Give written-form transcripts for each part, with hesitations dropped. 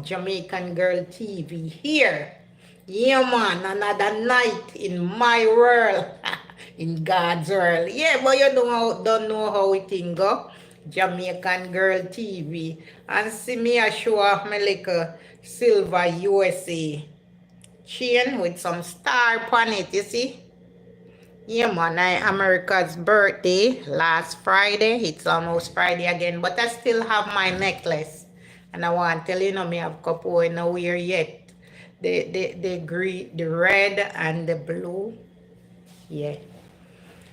Jamaican Girl TV here. Yeah, man, another night in my world, in God's world. Yeah, but you don't know how it thing go. Jamaican Girl TV. And see me a show off my little silver USA chain with some star on it, you see? Yeah, man, America's birthday last Friday. It's almost Friday again, but I still have my necklace. And I want to tell you, me have couple in a wear yet. The green, the red and the blue. Yeah.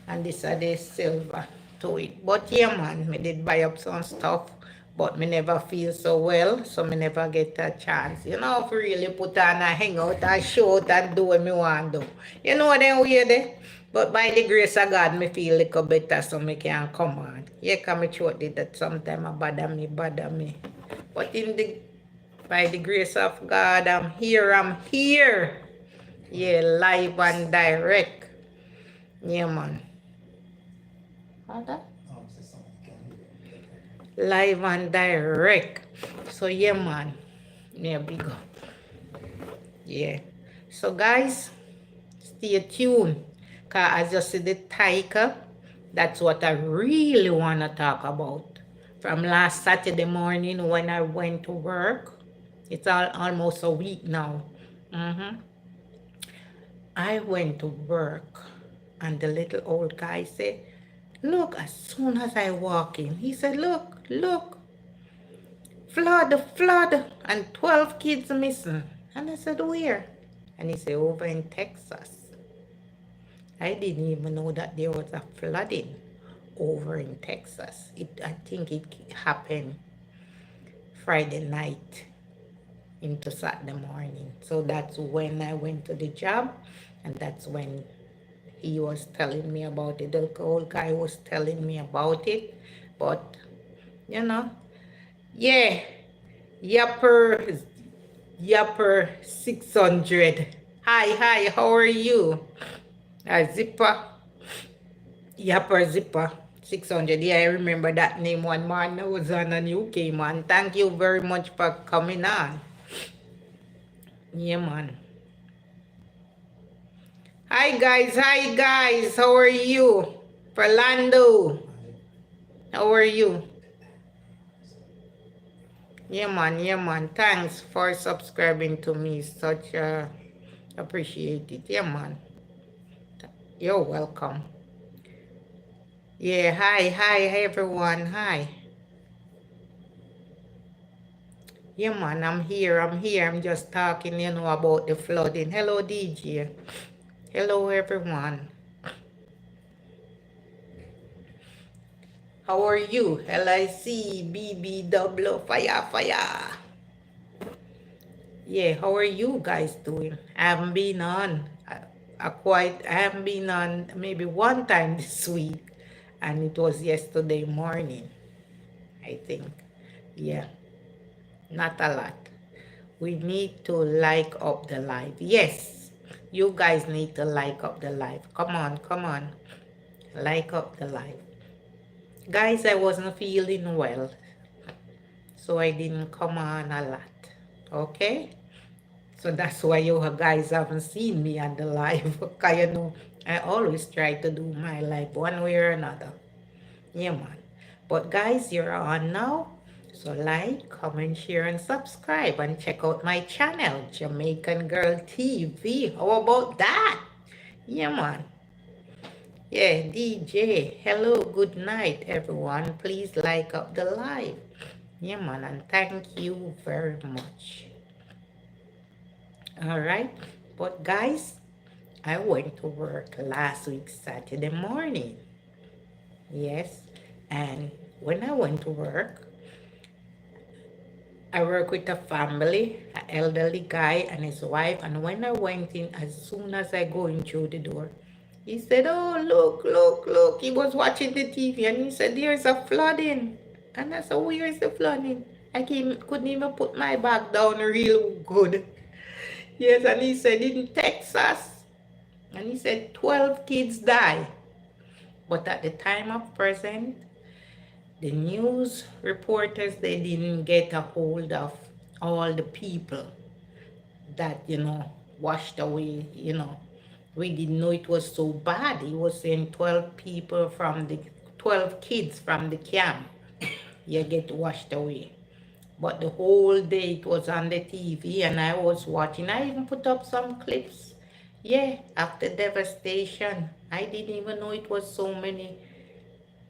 And this are the silver to it. But yeah, man, me did buy up some stuff. But me never feel so well, so me never get a chance. You know, if really put on a hangout and show out and do what me want to do. You know what I'm there? But by the grace of God, me feel a little better so me can come on. Yeah, cause me throat did that sometime bother me. But by the grace of God, I'm here. Yeah, live and direct. Yeah, man. How that? Live and direct. So yeah, man. Yeah, big up. Yeah. So guys, stay tuned. Cause as you see the title, that's what I really wanna talk about. From last Saturday morning when I went to work, it's almost a week now. I went to work and the little old guy said, look, as soon as I walk in, he said, look, flood, and 12 kids missing. And I said, where? And he said, over in Texas. I didn't even know that there was a flooding over in Texas. I think it happened Friday night into Saturday morning. So that's when I went to the job, and that's when he was telling me about it. The old guy was telling me about it. But, you know, yeah, Yapper 600. Hi, how are you? Zipper, Yapper 600. Yeah, I remember that name one man. I was on a UK, man. Thank you very much for coming on. Yeah, man. Hi guys, how are you? Fernando, how are you? Yeah man, thanks for subscribing to me. Such appreciate it. Yeah man, you're welcome. Yeah, hi everyone, hi. Yeah man, I'm here, I'm just talking, about the flooding. Hello DJ, hello everyone. How are you? LIC, BBW, fire. Yeah, how are you guys doing? I haven't been on. I haven't been on maybe one time this week, and it was yesterday morning, I think. Yeah, not a lot. We need to like up the live. Yes, you guys need to like up the live. Come on. Like up the live. Guys, I wasn't feeling well, so I didn't come on a lot. Okay? So that's why you guys haven't seen me on the live. Because, I always try to do my live one way or another. Yeah, man. But guys, you're on now. So like, comment, share, and subscribe. And check out my channel, Jamaican Girl TV. How about that? Yeah, man. Yeah, DJ. Hello, good night, everyone. Please like up the live. Yeah, man. And thank you very much. All right, but guys, I went to work last week Saturday morning. Yes, and when I went to work, I work with a family, an elderly guy and his wife. And when I went in, as soon as I go in through the door, he said, oh, look. He was watching the TV and he said, there's a flooding. And I said, where is the flooding? I couldn't even put my bag down real good. Yes, and he said in Texas, and he said 12 kids die. But at the time of present, the news reporters, they didn't get a hold of all the people that, washed away, We didn't know it was so bad. He was saying 12 people from the 12 kids from the camp, you get washed away. But the whole day it was on the TV and I was watching. I even put up some clips. Yeah, after devastation. I didn't even know it was so many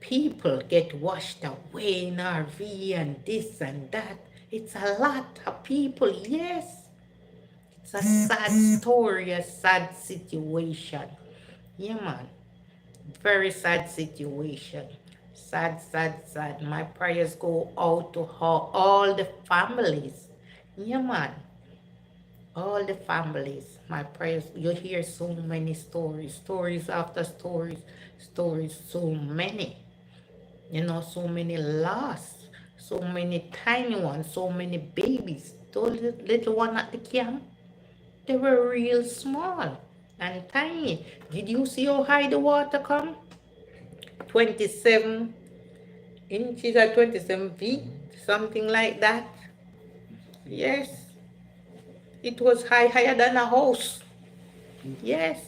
people get washed away in RV and this and that. It's a lot of people, yes. It's a sad story, a sad situation. Yeah, man. Very sad situation. Sad, sad, sad. My prayers go out to all the families. Yeah, man. All the families. My prayers. You hear so many stories. Stories after stories. Stories. So many. So many lost. So many tiny ones. So many babies. Those little one at the camp. They were real small and tiny. Did you see how high the water come? 27 inches or 27 feet, something like that. Yes, it was higher than a house. Yes,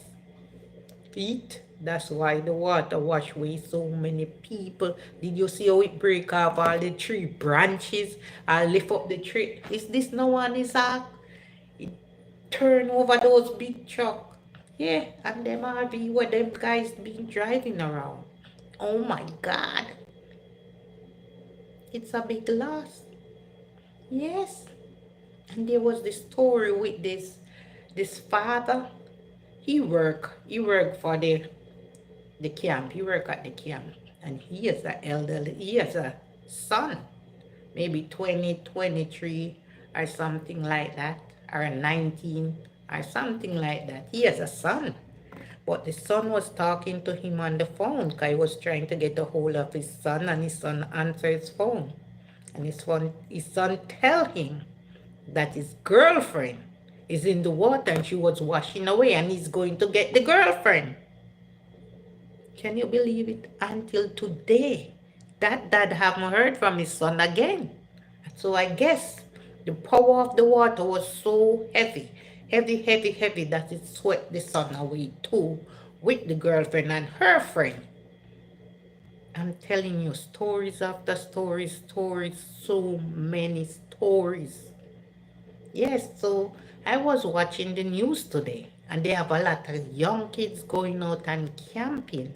feet. That's why the water washed away so many people. Did you see how it break off all the tree branches? I lift up the tree. Is this no one is it turn over those big truck? Yeah, and them RV where them guys been driving around. Oh my God. It's a big loss. Yes. And there was this story with this father. He worked for the camp. He worked at the camp. And he is an elderly. He has a son. Maybe 20, 23 or something like that. Or 19 or something like that. He has a son. But the son was talking to him on the phone because he was trying to get a hold of his son, and his son answered his phone. And his son tell him that his girlfriend is in the water and she was washing away and he's going to get the girlfriend. Can you believe it? Until today, that dad haven't heard from his son again. So I guess the power of the water was so heavy, heavy, heavy, heavy that it swept the son away too with the girlfriend and her friend. I'm telling you, stories after stories, so many stories. Yes, so I was watching the news today, and they have a lot of young kids going out and camping.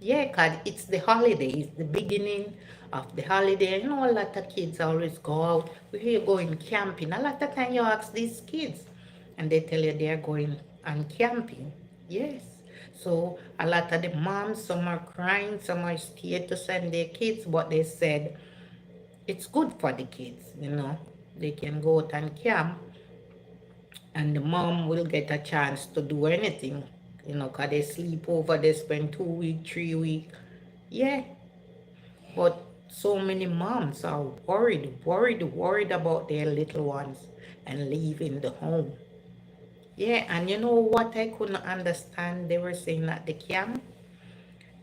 Yeah, because it's the holiday, it's the beginning of the holiday. A lot of kids always go out. We hear you going camping. A lot of time you ask these kids, and they tell you they're going on camping. Yes. So a lot of the moms, some are crying, some are scared to send their kids, but they said it's good for the kids, They can go out and camp, and the mom will get a chance to do anything, because they sleep over, they spend 2 weeks, 3 weeks. Yeah. But so many moms are worried about their little ones and leaving the home. Yeah, and you know what I couldn't understand? They were saying at the camp,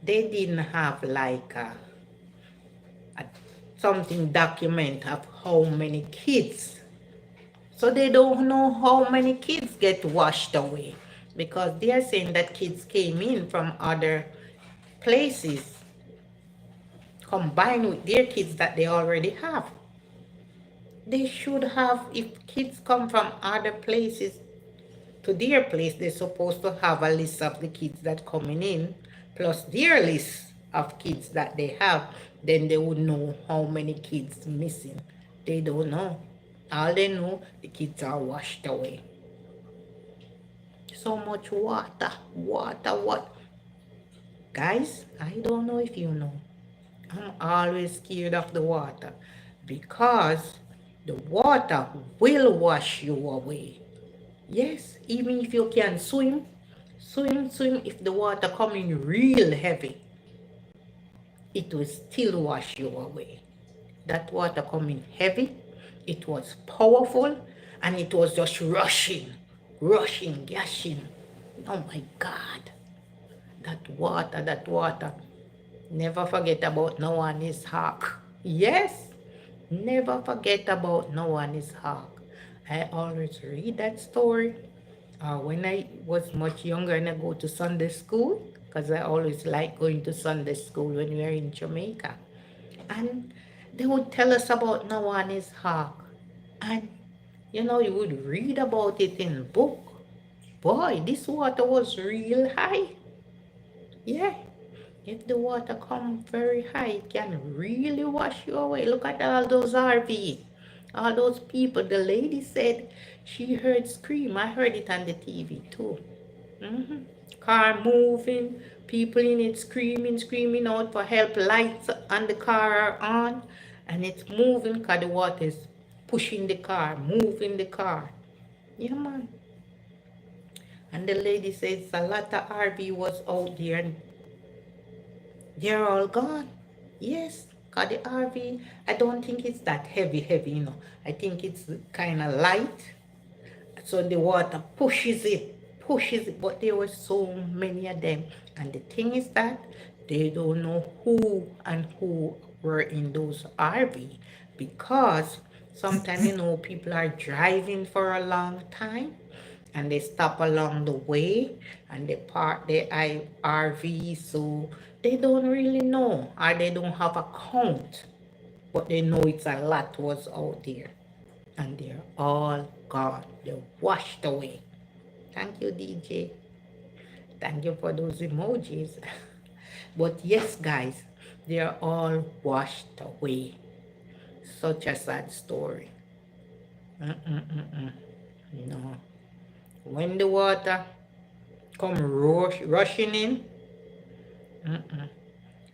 they didn't have like a something document of how many kids. So they don't know how many kids get washed away, because they're saying that kids came in from other places combined with their kids that they already have. They should have, if kids come from other places to their place, they're supposed to have a list of the kids that coming in, plus their list of kids that they have. Then they would know how many kids missing. They don't know. All they know, the kids are washed away. So much water. What? Guys, I don't know if you know. I'm always scared of the water, because the water will wash you away. Yes, even if you can swim, if the water coming real heavy, it will still wash you away. That water coming heavy, it was powerful, and it was just rushing, gushing. Oh my God. That water. Never forget about no one is Hawk. Yes, Never forget about Noah and his ark. I always read that story when I was much younger and I go to Sunday school, because I always like going to Sunday school when we are in Jamaica. And they would tell us about Noah and his ark. And you would read about it in book. Boy, this water was real high. Yeah, if the water come very high, it can really wash you away. Look at all those RVs, all those people. The lady said she heard scream. I heard it on the TV too. hmm Car moving, people in it screaming out for help. Lights on the car are on, and it's moving because the water is pushing the car, moving the car. Yeah, man. And the lady says a lot of RV was out there and they're all gone. Yes, because the RV, I don't think it's that heavy. I think it's kind of light. So the water pushes it. But there were so many of them. And the thing is that they don't know who and who were in those RV. Because sometimes, people are driving for a long time and they stop along the way and they park their RV, so they don't really know or they don't have a count, but they know it's a lot was out there and they're all gone. They're washed away. Thank you, DJ. Thank you for those emojis. But yes, guys, they're all washed away. Such a sad story. No. When the water come rushing in,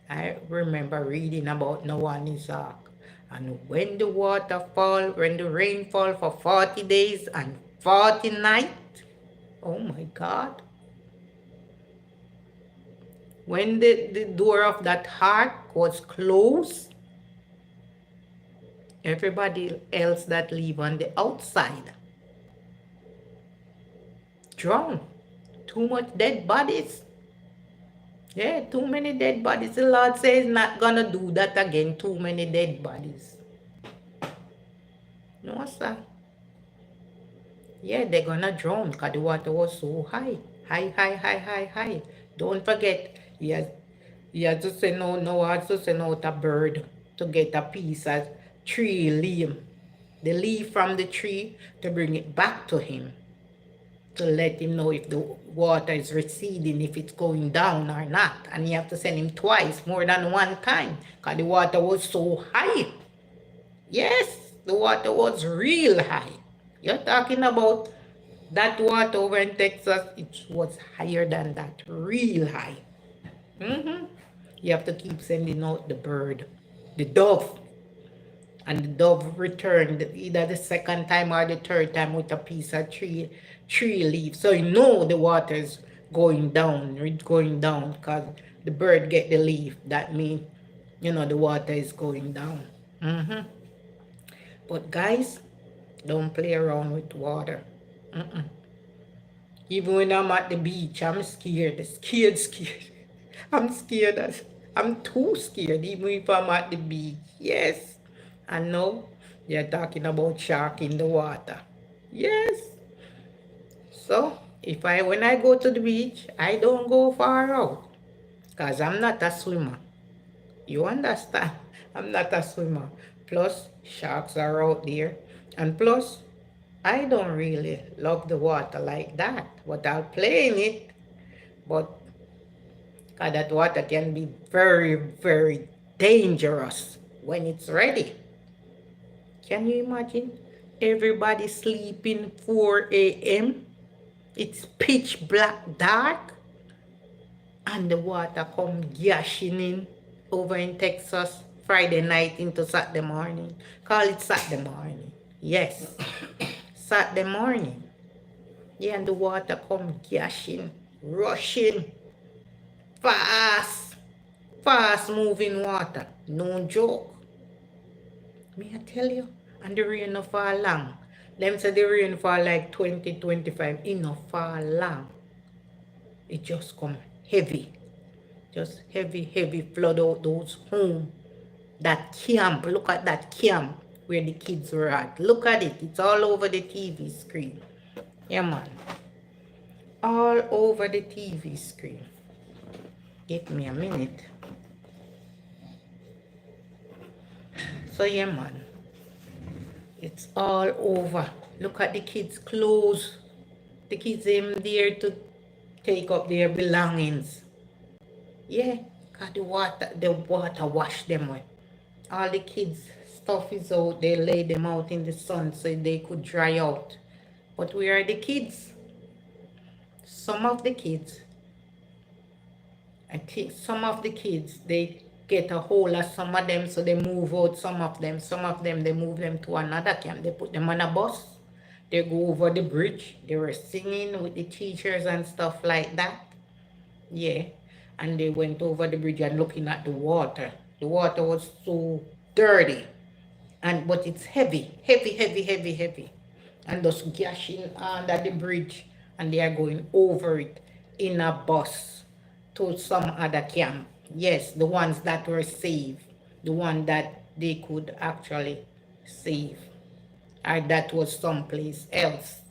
I remember reading about Noah and his ark. And when the water fall, when the rain fall for 40 days and 40 nights, oh my God. When the door of that ark was closed, everybody else that live on the outside drowned. Too much dead bodies. Yeah, too many dead bodies. The Lord says not gonna do that again. Too many dead bodies. No, sir. Yeah, they're gonna drown because the water was so high. High. Don't forget, he has to send out, Noah has to send out a bird to get a piece of tree leaf. The leaf from the tree to bring it back to him. To let him know if the water is receding, if it's going down or not. And you have to send him twice, more than one time, because the water was so high. Yes, the water was real high. You're talking about that water over in Texas, it was higher than that, real high. You have to keep sending out the bird, the dove. And the dove returned either the second time or the third time with a piece of tree leaf. So the water is going down, because the bird get the leaf. That means, the water is going down. But guys, don't play around with water. Even when I'm at the beach, I'm scared. Scared. I'm scared. I'm too scared, even if I'm at the beach. Yes. I know you're talking about shark in the water. Yes. So, when I go to the beach, I don't go far out. Because I'm not a swimmer. You understand? I'm not a swimmer. Plus, sharks are out there. And plus, I don't really love the water like that. But I'll play in it. But that water can be very, very dangerous when it's ready. Can you imagine? Everybody sleeping 4 a.m. It's pitch black dark. And the water come gashing in over in Texas Friday night into Saturday morning. Call it Saturday morning. Yes. Saturday morning. Yeah, and the water come gashing, rushing, fast moving water. No joke. Me I tell you, and the rain no fall long. Them say the rain fall like 20-25. It no fall long. It just come heavy. Just heavy flood out those home. That camp, look at that camp. where the kids were at. Look at it. It's all over the TV screen. Yeah, man. All over the TV screen. Give me a minute. So, yeah, man. It's all over. Look at the kids' clothes. The kids ain't there to take up their belongings. Yeah, because the water wash them away. All the kids' stuff is out. They lay them out in the sun so they could dry out. But where are the kids? Some of the kids, I think some of the kids, they get a hold of some of them, so they move out some of them. Some of them, they move them to another camp. They put them on a bus. They go over the bridge. They were singing with the teachers and stuff like that. Yeah. And they went over the bridge and looking at the water. The water was so dirty. But it's heavy. Heavy. And just gashing under the bridge. And they are going over it in a bus to some other camp. Yes, the ones that were saved. The one that they could actually save. Or that was someplace else.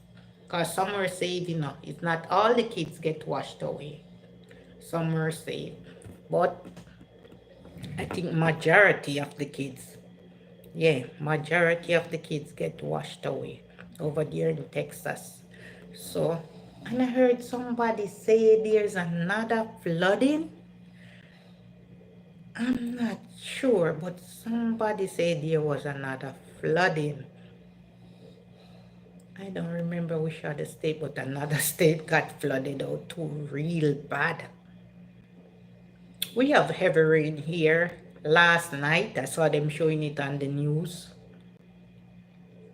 Because some were saved, you know. It's not all the kids get washed away. Some were saved. But I think majority of the kids, yeah, majority of the kids get washed away over there in Texas. So, and I heard somebody say there's another flooding. I'm not sure, but somebody said there was another flooding. I don't remember which other state, but another state got flooded out too real bad. We have heavy rain here. Last night, I saw them showing it on the news.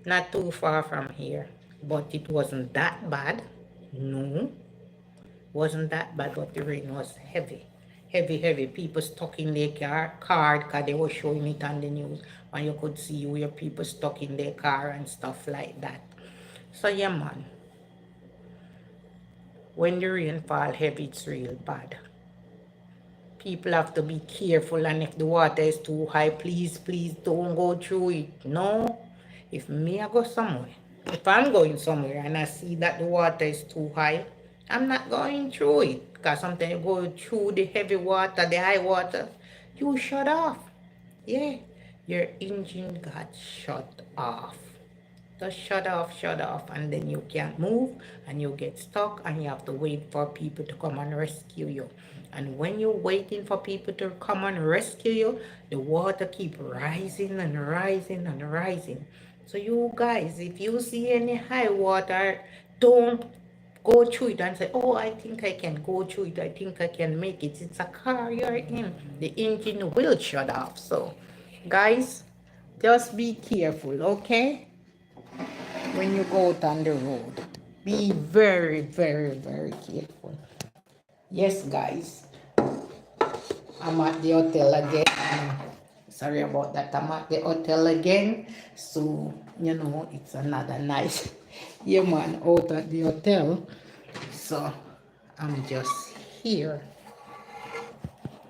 Not too far from here, but it wasn't that bad. No, wasn't that bad, but the rain was heavy. Heavy. People stuck in their car because they were showing it on the news. And you could see where people stuck in their car and stuff like that. So, yeah, man. When the rain fall heavy, it's real bad. People have to be careful, and if the water is too high, please don't go through it. No, if me I go somewhere, if I'm going somewhere and I see that the water is too high, I'm not going through it. Because sometimes you go through the heavy water, the high water, you shut off. Yeah, your engine got shut off. Just shut off, and then you can't move, and you get stuck, and you have to wait for people to come and rescue you. And when you're waiting for people to come and rescue you, the water keep rising and rising. So you guys, if you see any high water, don't go through it and say, oh, I think I can go through it. I think I can make it. It's a car you're in. The engine will shut off. So, guys, just be careful, okay? When you go out on the road, be very careful. Yes, guys, I'm at the hotel again. Sorry about that. I'm at the hotel again. So, you know, it's another night. Yeah, man, out at the hotel. So, I'm just here.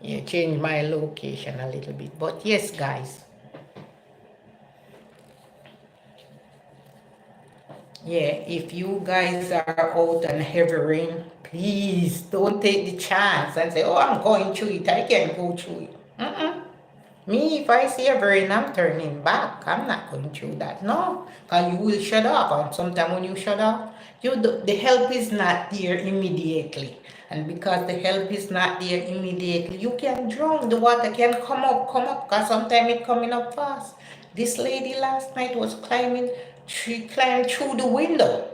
Yeah, change my location a little bit. But yes, guys. Yeah, if you guys are out on heavy rain, please don't take the chance and say, oh, I'm going through it. I can't go through it. Me, if I see heavy rain, I'm turning back. I'm not going through that. No, because you will shut off. And sometimes when you shut off, the help is not there immediately. And because the help is not there immediately, you can drown. The water can come up, because sometimes it's coming up fast. This lady last night was climbing. She climbed through the window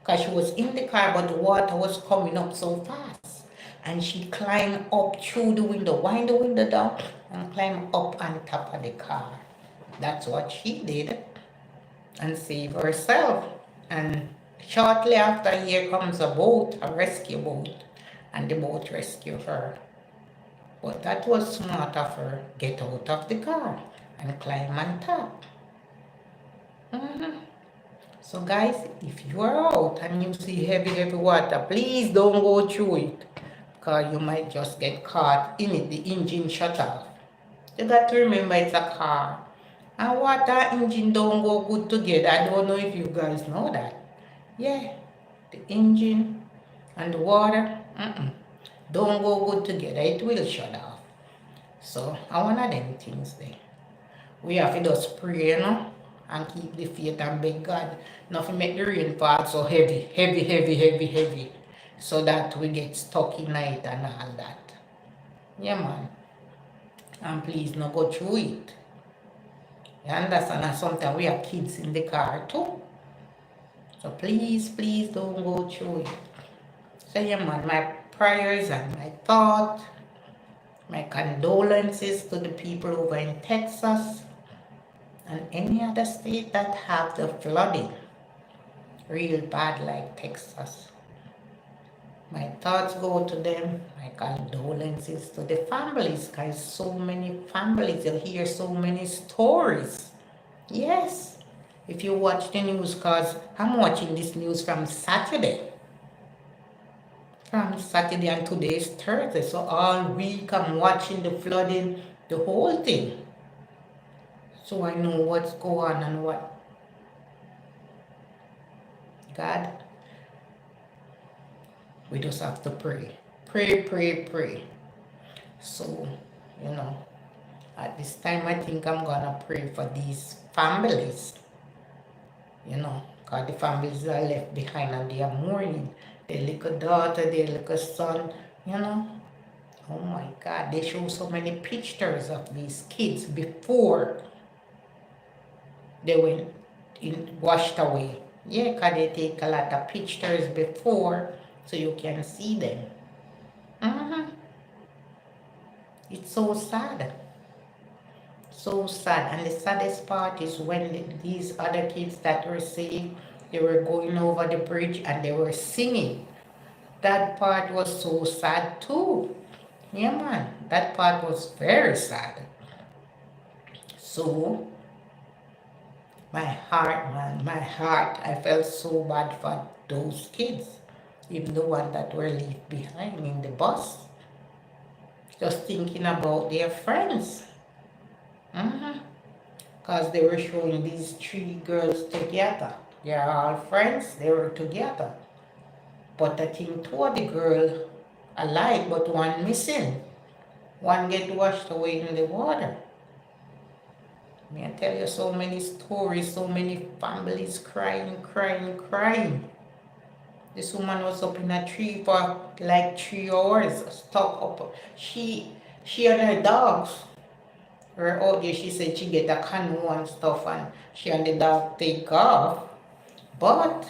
because she was in the car, but the water was coming up so fast. And she climbed up through the window, wind the window down, and climb up on top of the car. That's what she did, and saved herself. And shortly after, here comes a boat, a rescue boat, and the boat rescued her. But that was smart of her. Get out of the car and climb on top. So guys, if you are out and you see heavy water, please don't go through it, because you might just get caught in it. The engine shut off. You got to remember it's a car. And water and engine don't go good together. I don't know if you guys know that. Yeah, the engine and the water don't go good together. It will shut off. So I one of them things there. We have to just pray, and keep the faith and beg God. Nothing make the rain fall so heavy, heavy, heavy, heavy, heavy. So that we get stuck in it and all that. Yeah, man. And please not go through it. You understand? And sometimes we have kids in the car too. So please, please don't go through it. So yeah, man, my prayers and my thought, my condolences to the people over in Texas and any other state that have the flooding real bad like Texas. My thoughts go to them, my condolences to the families, guys. So many families, you'll hear so many stories. Yes, if you watch the news, because I'm watching this news from Saturday. From Saturday and today is Thursday, so all week I'm watching the flooding, the whole thing. So I know what's going on and what. God, we just have to pray. Pray, pray, pray. So, at this time I think I'm gonna pray for these families. Because the families are left behind and they are mourning. Their little daughter, their little son, Oh my God, they show so many pictures of these kids before they went washed away. Yeah, because they take a lot of pictures before so you can see them. It's so sad. So sad. And the saddest part is when these other kids that were saved, they were going over the bridge and they were singing. That part was so sad too. Yeah, man. That part was very sad. So, my heart, man, my heart, I felt so bad for those kids. Even the ones that were left behind in the bus. Just thinking about their friends. Because they were showing these 3 girls together. They are all friends, they were together. But I think 2 of the girls alive, but one missing. One get washed away in the water. May I tell you so many stories, so many families crying, crying, crying. This woman was up in a tree for like 3 hours, stuck up. She and her dogs were out there. She said she get a canoe and stuff, and she and the dog take off. But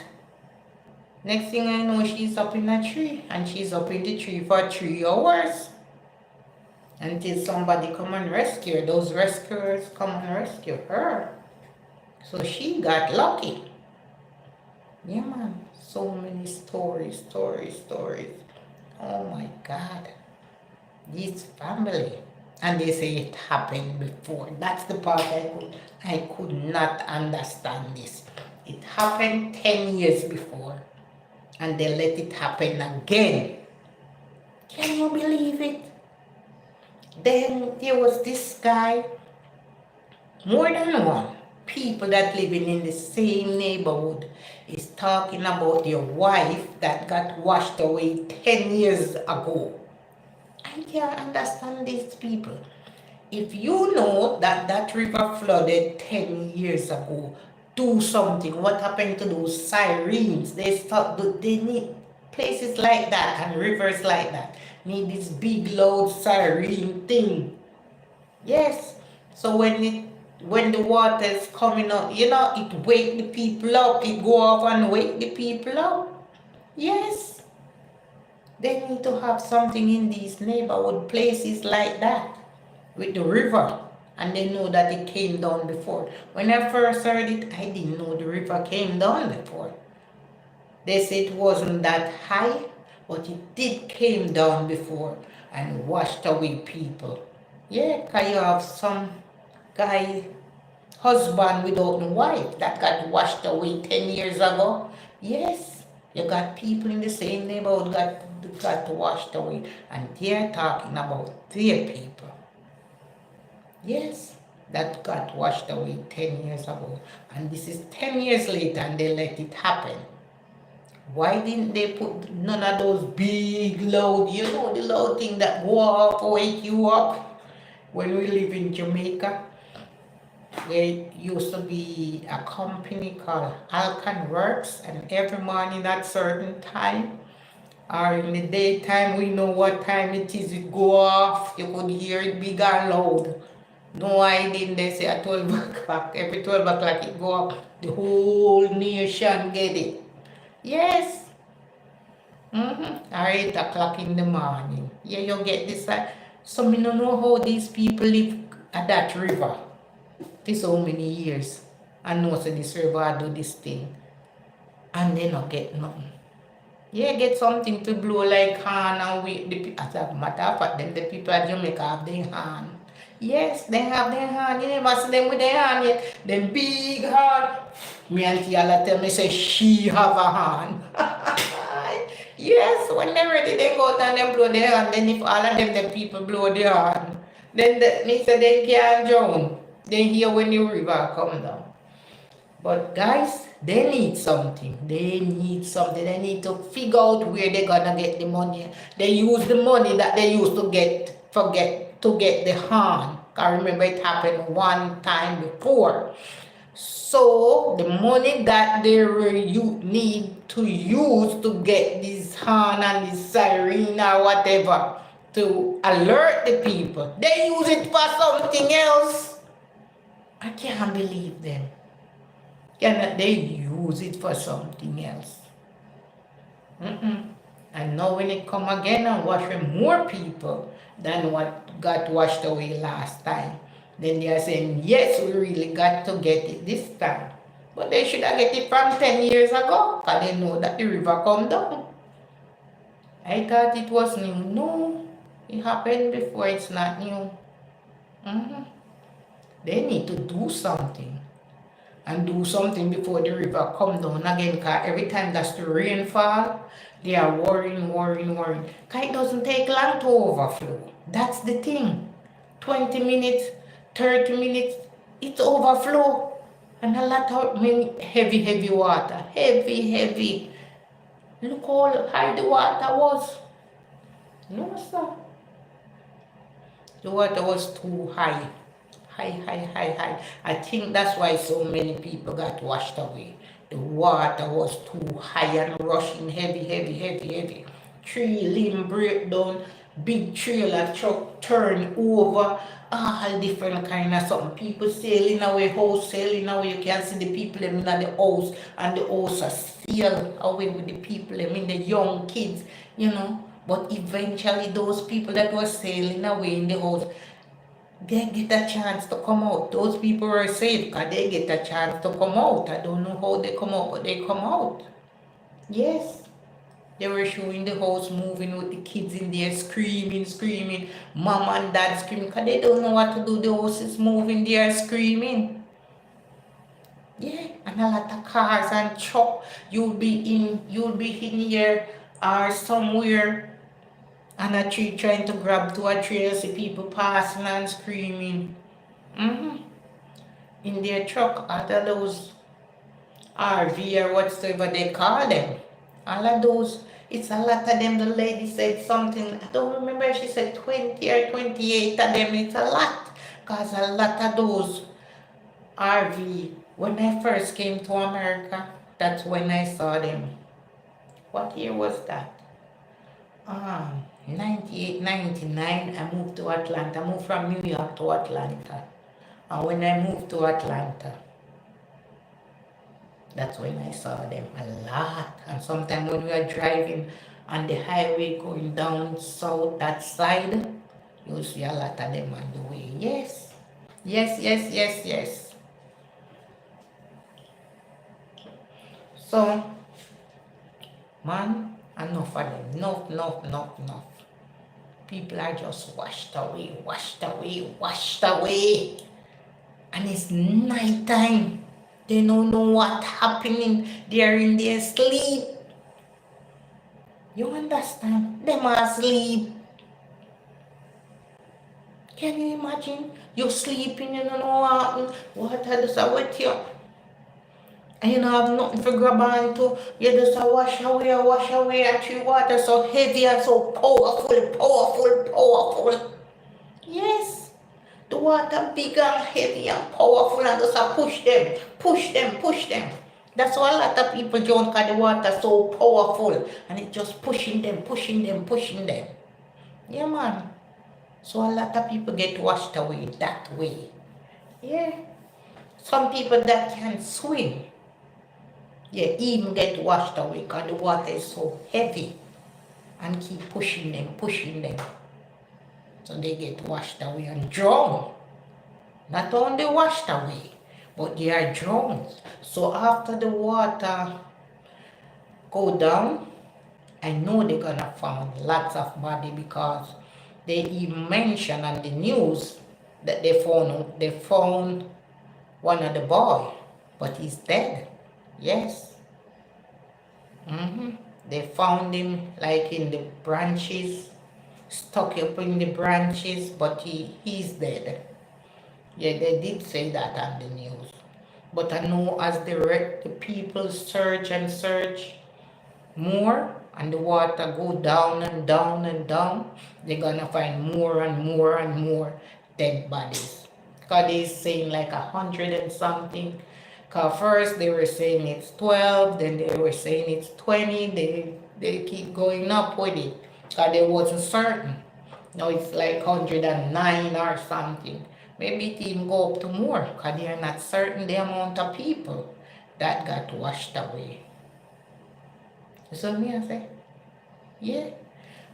next thing I know, she's up in a tree, and she's up in the tree for 3 hours. Until somebody come and rescue her. Those rescuers come and rescue her. So she got lucky. Yeah, man. So many stories. Oh my God. This family. And they say it happened before. That's the part I could not understand this. It happened 10 years before. And they let it happen again. Can you believe it? Then there was this guy, more than one, people that living in the same neighborhood is talking about their wife that got washed away 10 years ago. I can't understand these people. If you know that that river flooded 10 years ago, do something. What happened to those sirens? They need places like that and rivers like that. Need this big loud siren thing. Yes. So when the water is coming up, it wake the people up. It go off and wake the people up. Yes. They need to have something in these neighborhood places like that with the river. And they know that it came down before. When I first heard it, I didn't know the river came down before. They said it wasn't that high, but it did came down before and washed away people. Yeah, because you have some guy, husband without a wife that got washed away 10 years ago. Yes, you got people in the same neighborhood got washed away. And they're talking about their people. Yes, that got washed away 10 years ago. And this is 10 years later and they let it happen. Why didn't they put none of those big loud, the loud thing that go off, wake you up? When we live in Jamaica, there used to be a company called Alcan Works, and every morning at certain time, or in the daytime, we know what time it is, it go off, you could hear it big and loud. No, I didn't, they say at 12 o'clock, every 12 o'clock it go up, the whole nation get it. Yes. Or 8 o'clock in the morning. Yeah, you get this. So me don't know how these people live at that river. This so many years. And know so this river do this thing. And they not get nothing. Yeah, get something to blow like horn and wake the people. As a matter of fact, them the people at Jamaica have their horn. Yes, they have their horn. You never see them with their horn yet. Them big horn. Me auntie all tell me say she have a horn. Yes, when they're ready, they go out and they blow their horn. Then if all of them, the people blow their horn, then me say they can't drown. They hear when the river come down. But guys, they need something. They need something. They need to figure out where they're gonna get the money. They use the money that they used to get to get the horn. I remember it happened one time before. So the money that they need to use to get this horn and this siren or whatever to alert the people, they use it for something else. I can't believe them. Cannot they use it for something else? And now when it come again and wash away more people than what got washed away last time, then they are saying, yes, we really got to get it this time. But they should have get it from 10 years ago, because they know that the river come down. I thought it was new. No, it happened before, it's not new. They need to do something. And do something before the river come down again, because every time that's the rainfall, they are worrying. Because it doesn't take long to overflow. That's the thing. 20 minutes, 30 minutes, it's overflow. And a lot of heavy water. Heavy. Look how high the water was. No, sir. The water was too high. High. I think that's why so many people got washed away. The water was too high and rushing heavy. Tree limb break down, big trailer truck turn over, all different kind of something. People sailing away, house sailing away. You can see the people in the house, and the house are sail away with the people, the young kids, But eventually those people that were sailing away in the house, they get a chance to come out. Those people are safe because they get a chance to come out. I don't know how they come out, but they come out. Yes. They were showing the house moving with the kids in there screaming. Mom and dad screaming because they don't know what to do. The house is moving, they are screaming. Yeah, and a lot of cars and truck. You'll be in here or somewhere, and a tree trying to grab to a tree, see people passing and screaming. In their truck, all of those RV or whatever they call them. All of those, it's a lot of them. The lady said something, I don't remember if she said 20 or 28 of them. It's a lot, because a lot of those RV, when I first came to America, that's when I saw them. What year was that? 98, 99, I moved to Atlanta. I moved from New York to Atlanta. And when I moved to Atlanta, that's when I saw them a lot. And sometimes when we are driving on the highway going down south, that side, you'll see a lot of them on the way. Yes. So, man, enough of them. Enough. People are just washed away. And it's night time. They don't know what's happening. They are in their sleep. You understand? Them are asleep. Can you imagine? You're sleeping, you don't know what happened. Water just a wet you. And you don't have nothing to grab onto. You just a wash away, and the water so heavy and so powerful. Yes. The water big and heavy and powerful and just a push them. That's why a lot of people don't because the water so powerful and it just pushing them. Yeah, man. So a lot of people get washed away that way. Yeah. Some people that can swim, yeah, even get washed away because the water is so heavy and keep pushing them. So they get washed away and drown. Not only washed away, but they are drowned. So after the water go down, I know they're gonna find lots of body because they even mention on the news that they found one of the boy, but he's dead. Yes. They found him like in the branches, stuck up in the branches, but he's dead. Yeah, they did say that on the news. But I know as the people search and search more and the water go down and down, they're gonna find more and more dead bodies. Because they're saying like 100 and something. Because first they were saying it's 12, then they were saying it's 20. They keep going up with it because they wasn't certain. Now it's like 109 or something. Maybe it even go up to more because they're not certain the amount of people that got washed away. So me I say, yeah.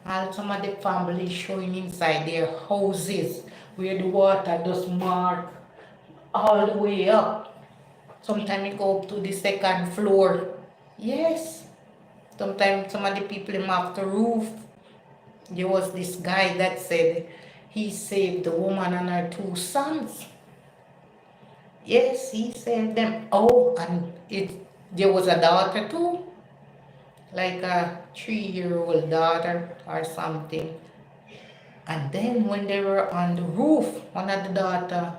And some of the families showing inside their houses where the water just mark all the way up. Sometimes it go up to the second floor. Yes. Sometimes some of the people in off the roof. There was this guy that said he saved the woman and her two sons. Yes, he saved them. Oh, and there was a daughter too. Like a 3-year-old daughter or something. And then when they were on the roof, one of the daughter,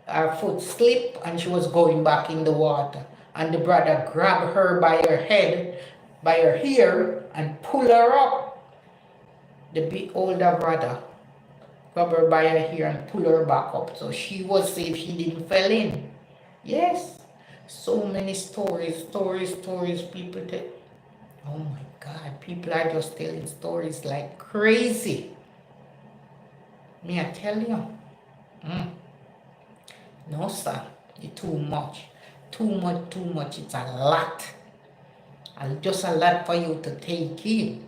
her foot slipped and she was going back in the water. And the brother grabbed her by her head, by her hair, and pull her up. The big older brother grabbed her by her hair and pull her back up. So she was safe, she didn't fall in. Yes. So many stories, people tell. Oh my God, people are just telling stories like crazy. Me, I tell you. No, sir, it's too much. Too much. It's a lot. Just a lot for you to take in.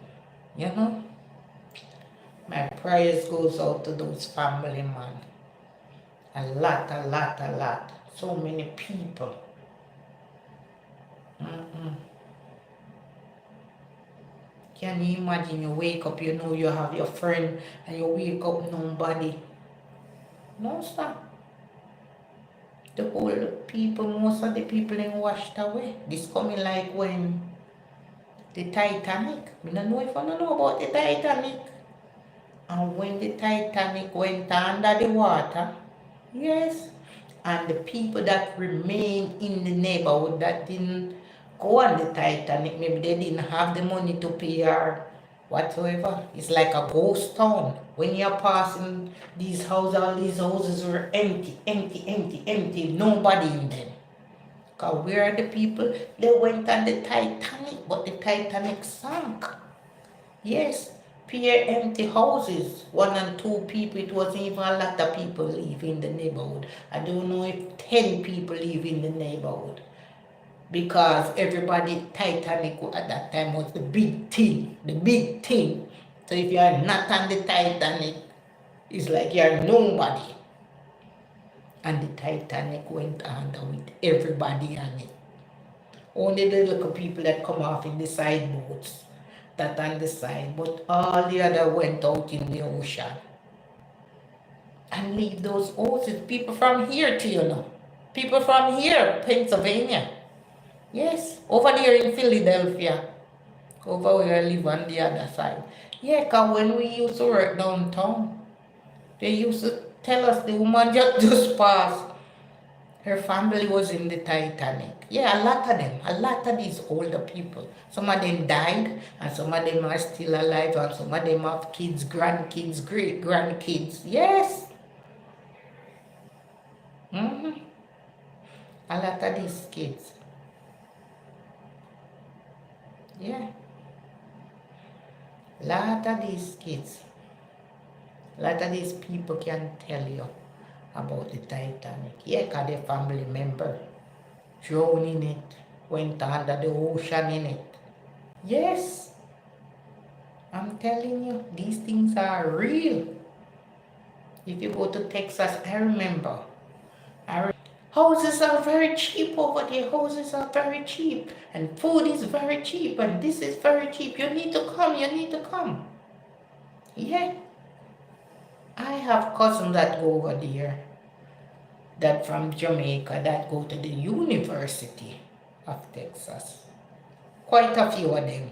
You know? My prayers goes out to those family, man. A lot. So many people. Can you imagine you wake up, you know you have your friend, and you wake up nobody? No, sir. The whole people, most of the people ain't washed away. This coming like when the Titanic. I don't know if I don't know about the Titanic. And when the Titanic went under the water, yes, and the people that remained in the neighborhood that didn't go on the Titanic, maybe they didn't have the money to pay or whatsoever. It's like a ghost town. When you're passing these houses, all these houses were empty, nobody in them. Because where are the people? They went on the Titanic, but the Titanic sank. Yes, pure empty houses, 1 and 2 people. It wasn't even a lot of people live in the neighborhood. I don't know if 10 people live in the neighborhood. Because everybody, Titanic at that time was the big thing. So if you are not on the Titanic, it's like you are nobody. And the Titanic went under with everybody on it. Only the little people that come off in the side boats, that on the side, but all the other went out in the ocean. And leave those houses. People from here too, you know. People from here, Pennsylvania. Yes, over there in Philadelphia. Over where I live on the other side. Yeah, because when we used to work downtown, they used to Tell us the woman just passed. Her family was in the Titanic. Yeah, a lot of them. A lot of these older people. Some of them died, and some of them are still alive, and some of them have kids, grandkids, great grandkids. Yes. Mm-hmm. A lot of these kids. Yeah. A lot of these kids. A lot of these people can tell you about the Titanic. Yeah, because their family member drowned in it, went under the ocean in it. Yes, I'm telling you, these things are real. If you go to Texas, I remember. Houses are very cheap over there. Houses are very cheap. And food is very cheap. And this is very cheap. You need to come. You need to come. Yeah. I have cousins that go over there, that from Jamaica, that go to the University of Texas. Quite a few of them.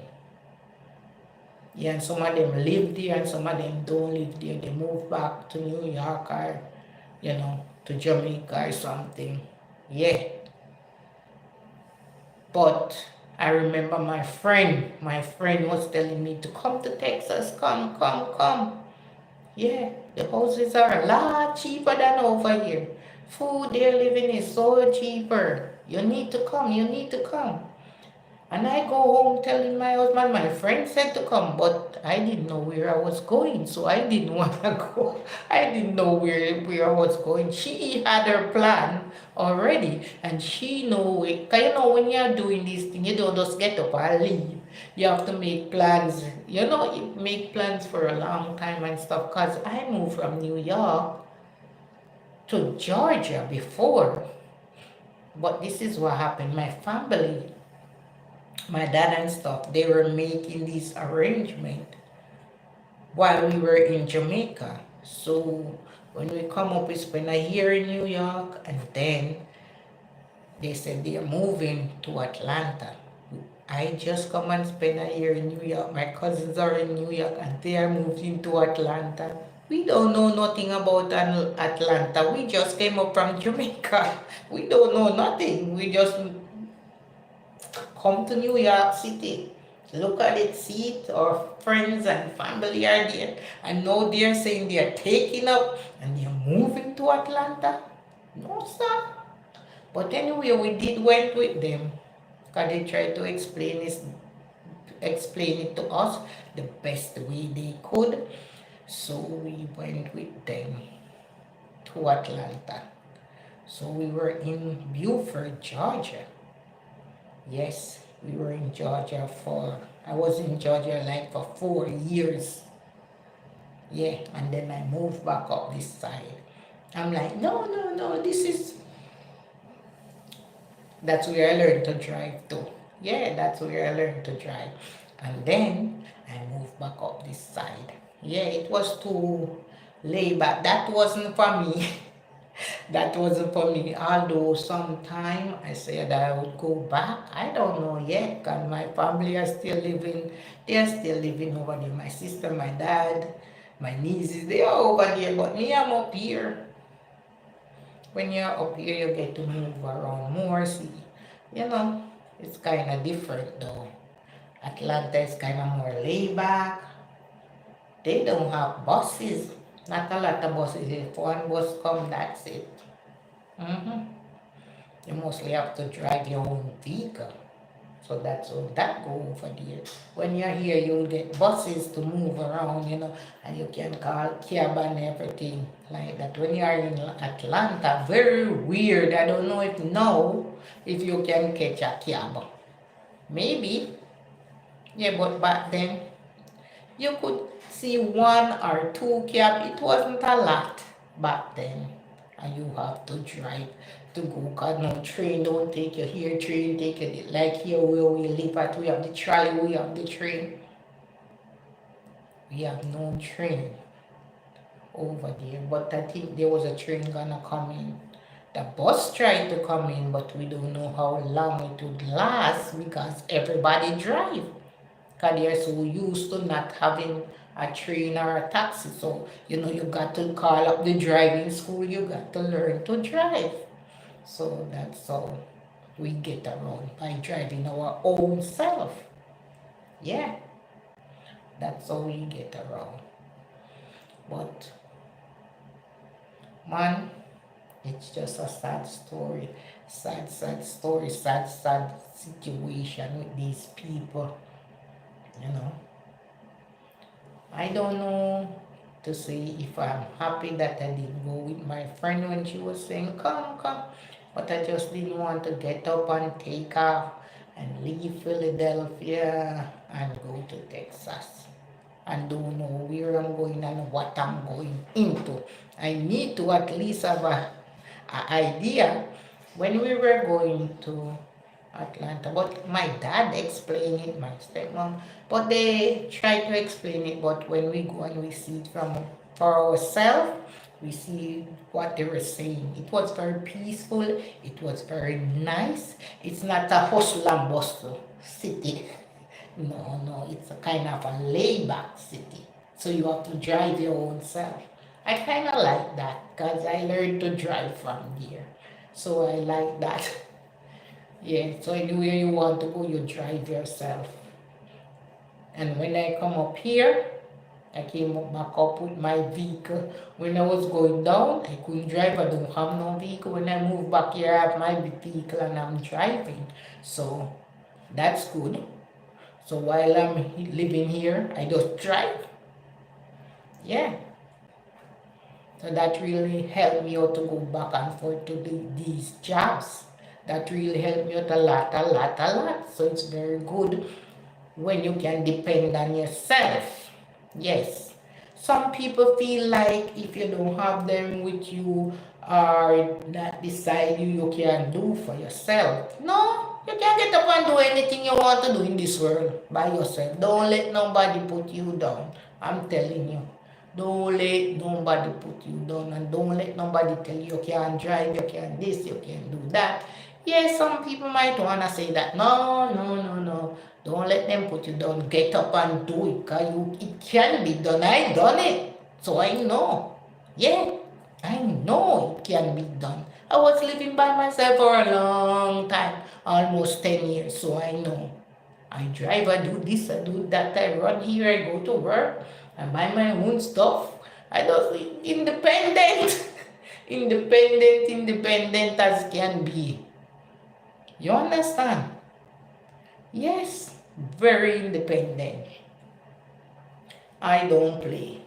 Yeah, and some of them live there and some of them don't live there. They move back to New York or, to Jamaica or something. Yeah. But I remember my friend was telling me to come to Texas, come, come, come. Yeah, the houses are a lot cheaper than over here. Food they're living is so cheaper. You need to come, you need to come. And I go home telling my husband, my friend said to come, but I didn't know where I was going, so I didn't want to go. I didn't know where I was going. She had her plan already, and she know it. Because when you're doing this thing, you don't just get up and leave. You have to make plans. You make plans for a long time and stuff. Because I moved from New York to Georgia before. But this is what happened. My dad and stuff, they were making this arrangement while we were in Jamaica. So when we come up, we spend a year in New York, and then they said they are moving to Atlanta. I just come and spend a year in New York. My cousins are in New York, and they are moving to Atlanta. We don't know nothing about Atlanta. We just came up from Jamaica. We don't know nothing. We just come to New York City, look at it, see it, our friends and family are there, and now they're saying they're taking up and they're moving to Atlanta. No, sir. But anyway, we did went with them because they tried to explain it to us the best way they could. So we went with them to Atlanta. So we were in Beaufort, Georgia. Yes, we were in Georgia I was in Georgia like for 4 years. Yeah, and then I moved back up this side. I'm like, no, that's where I learned to drive too. Yeah, that's where I learned to drive. And then I moved back up this side. Yeah, it was too laid back. That wasn't for me. That wasn't for me. Although sometime I said I would go back. I don't know yet, because my family are still living. They are still living over there. My sister, my dad, my nieces, they are over there. But me, I'm up here. When you're up here, you get to move around more. See, it's kind of different though. Atlanta is kind of more laid back. They don't have buses. Not a lot of buses. If one bus come, that's it. You mostly have to drive your own vehicle. So that's all that go over there. When you're here, you'll get buses to move around, and you can call cab and everything like that. When you're in Atlanta, very weird. I don't know if you can catch a cab. Maybe. Yeah, but back then, you could see 1 or 2 cab. It wasn't a lot back then. And you have to drive to go, because no train don't take you here, train take you like here where we live at. We have the trolley, we have the train. We have no train over there. But I think there was a train gonna come in. The bus tried to come in, but we don't know how long it would last because everybody drive. Because they're so used to not having a train or a taxi. So, you got to call up the driving school. You got to learn to drive. So that's how we get around, by driving our own self. Yeah, that's how we get around. But man, it's just a sad story. Sad, sad story, sad, sad situation with these people. You know, I don't know to say if I'm happy that I didn't go with my friend when she was saying, come, come. But I just didn't want to get up and take off and leave Philadelphia and go to Texas. And don't know where I'm going and what I'm going into. I need to at least have a idea. When we were going to Atlanta, but my dad explained it, my stepmom, but they try to explain it, but when we go and we see it for ourselves, we see what they were saying. It was very peaceful, it was very nice. It's not a hustle and bustle city. No, no, it's a kind of a laid-back city. So you have to drive your own self. I kind of like that because I learned to drive from there. So I like that. Yeah, so anywhere you want to go, you drive yourself. And when I come up here, I came back up with my vehicle. When I was going down, I couldn't drive. I don't have no vehicle. When I move back here, I have my vehicle and I'm driving. So that's good. So while I'm living here, I just drive. Yeah. So that really helped me out to go back and forth to these jobs. That really helped me out a lot, a lot, a lot. So it's very good when you can depend on yourself. Yes. Some people feel like if you don't have them with you or not beside you, you can't do for yourself. No, you can get up and do anything you want to do in this world by yourself. Don't let nobody put you down. I'm telling you. Don't let nobody put you down, and don't let nobody tell you can't drive, you can't this, you can't do that. Yes, some people might want to say that. No, no, no, no. Don't let them put you down. Get up and do it, because it can be done. I done it. So I know. Yeah, I know it can be done. I was living by myself for a long time, almost 10 years, so I know. I drive, I do this, I do that, I run here, I go to work, I buy my own stuff. I just independent. Independent as can be. You understand? Yes, very independent. I don't play.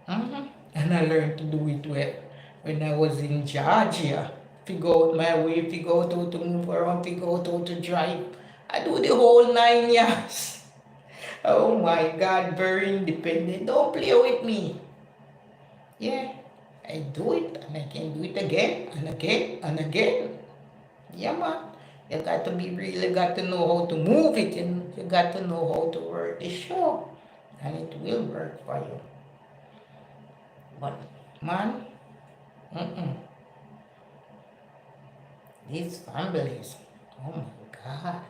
And I learned to do it well when I was in Georgia. Figure out my way, figure out how to move around, figure out how to drive. I do the whole 9 years. Oh my God, very independent. Don't play with me. Yeah, I do it and I can do it again and again and again. Yeah, man. You got to be really got to know how to move it, and you got to know how to work the show. And it will work for you. But man, these families, oh my God.